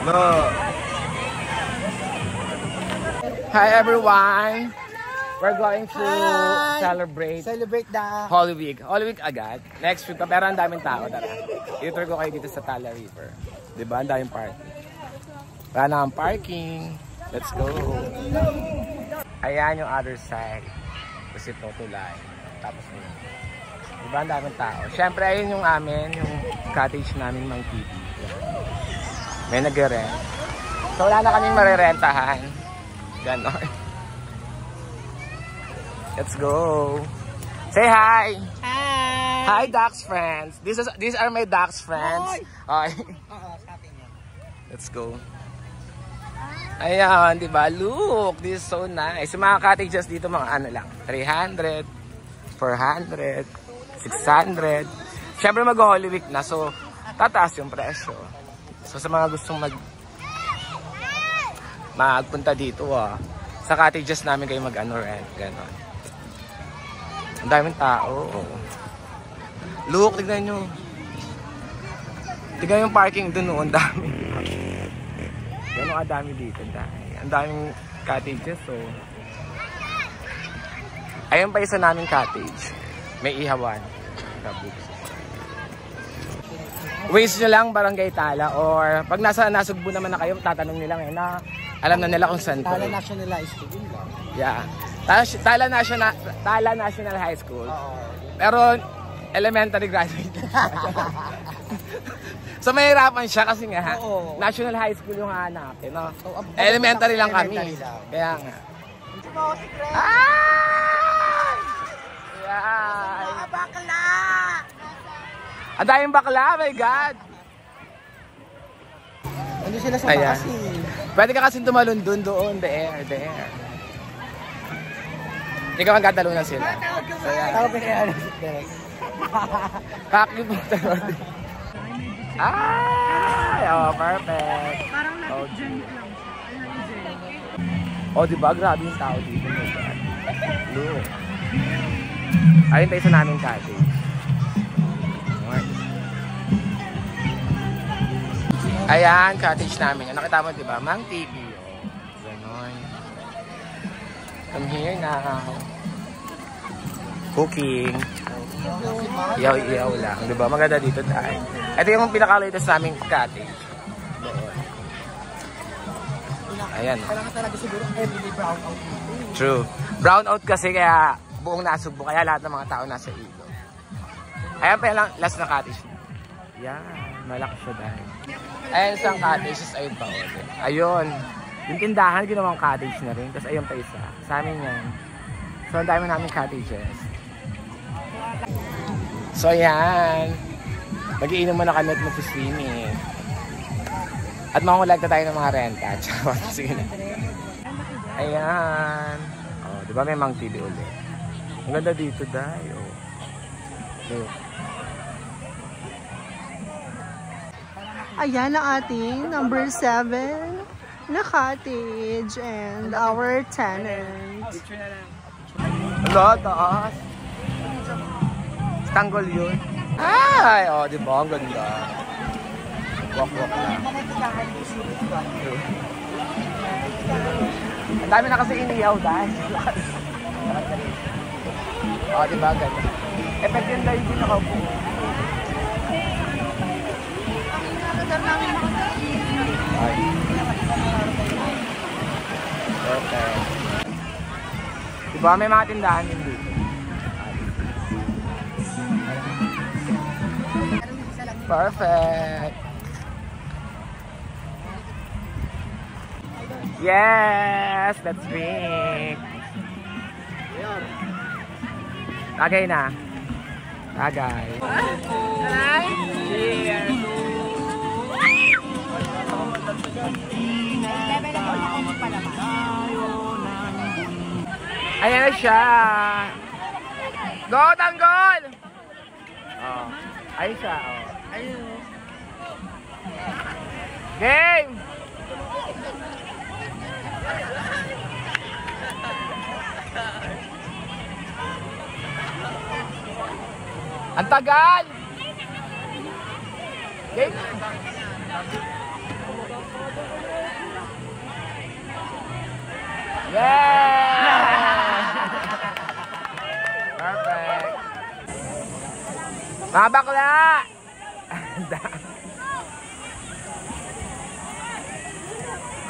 No. Hi everyone. We're going to celebrate the Holy Week. Holy Week agad. Next week pa, pero ang daming tao. Tara. I-tour ko kayo dito sa Tala River. Diba? Ang daming parking. Wala na ang parking. Let's go. Ayan yung other side. Kasi ito tulay. Tapos yun. Diba? Ang daming tao. Siyempre, ayun yung amin, yung cottage namin Mang TV. May nag-rent. So wala na kaming marerentahan. Ganon. Let's go. Say hi. Hi. Hi, Dax friends. These are my Dax friends. Okay. Let's go. Ayan, di ba? Look, this is so nice. Yung mga cottages dito, mga ano lang, 300, 400, 600. Siyempre mag-Holy Week na, so tataas yung presyo. So sa mga gustong magpunta dito, sa cottages namin kayo mag-ano rent, gano'n. Ang daming tao. Look, tignan nyo. Tignan yung parking dun, ang dami. Gano'n kadami dito. Ang daming cottages, so. Ayun pa isa naming cottage. May ihawan. Waste nyo lang, Barangay Tala. Or pag nasugbo naman na kayo, tatanong nila ngayon na alam na nila kung saan to. Tala National High School. Yeah. Tala National High School. Pero elementary graduate. So mahirapan siya kasi nga National High School yung hanapin, no? Elementary lang kami. Kaya nga. Ay! Ay! Bakla! Ang daming bakla, my God! Ano sila sa taas eh? Pwede ka kasi tumalon doon, there. Ikaw ang gatalunan sila. Tawag ka kaya ano si Derek. Kakli po talon. Ay! Oh, perfect. Parang nag-journey lang siya. Oh, diba? Grabe yung tao dito. Look. Ayun tayo sa namin cottage. Ayan, cottage namin. Nakita mo, diba? Mang TV. Ganon. I'm here now. Cooking. Iyaw-iyaw lang. Diba? Maganda dito tayo. Ito yung pinaka-latest sa aming cottage. Doon. Ayan. Kailangan talaga siguro everyday brown out. True. Brown out kasi kaya buong nasugbo. Kaya lahat ng mga tao nasa ilog. Ayan pa yung last na cottage. Yan. Malaki siya dahil. Ayan isang cottage. Ayun pa ulit. Ayun. Yung tindahan, ginawang cottage na rin. Tapos ayun pa isa. Sa amin yan. So, ang dami namin cottages. So, ayan. Mag-iinom muna kami at mag-swimming. At makungulag na tayo ng mga renta. Sige na. Ayan. Oh, di ba may Mang TV ulit? Ang ganda dito dahil. Look. Ayan ang ating number 7 na cottage and our tenant. Hello, taas. Tanggol yun. Ay, oh, di ba? Ang ganda. Walk-walk lang. Ang dami na kasi iniyaw dahil. Oh, di ba? Ganda. Effect yung live din nakaupo. Ay. Okay. Diba may mga tindahan din dito. Perfect. Yes, let's drink. Tagay na. Tagay. Cheers. Ayan na siya. Go, tanggol! Oh. Ayun siya. Oh. Ayun. Game! Ang tagal! Game! Mga bakla!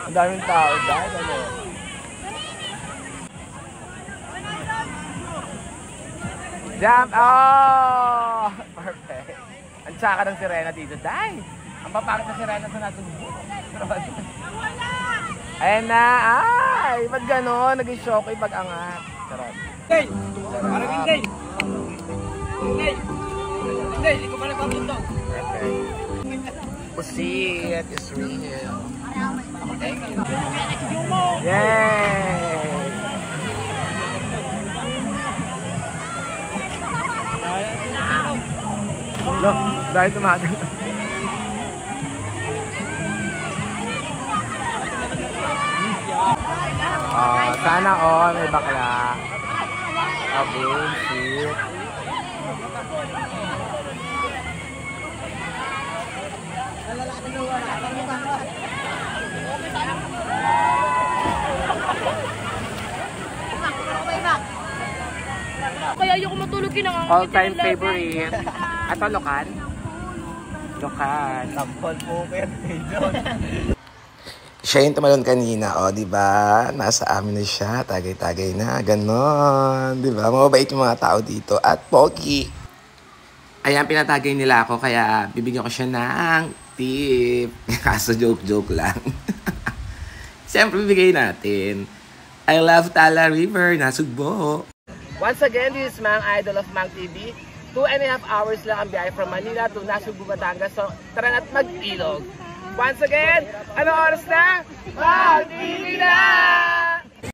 Ang daming tao dahil ano. Jump! Oh! Perfect. Ang tsaka ng sirena dito. Dahil! Ang papakit na sirena sa natulog. Ayan na! Ay! Ba't gano'n? Naging shockwave pag-angat. Charot. Hey! Parang hindi! Hindi! Hindi! Hindi ko pala papunto. Okay. Pusit is real. Yay! Look, dahil tumagal. Sana all may bakla. Okay, shit. Kaya ayoko matulog All-time favorite. Ato, lokal? Lokal. Tampon po kayo doon. Siya yung tumalon kanina, o, di ba? Nasa amin na siya, tagay-tagay na, ganon. Di ba? Mababait yung mga tao dito. At pogi. Ayan, pinatagay nila ako, kaya bibigyan ko siya ng tip. Kaso joke-joke lang. Siyempre, bibigay natin. I love Tala River, Nasugbo. Once again, this is Mang Idol of Mang TV. 2.5 hours lang ang biyahe from Manila to Nasugbo, Batangas. So, tara na't mag-ilog. Once again, ano oras na? Mang TV na!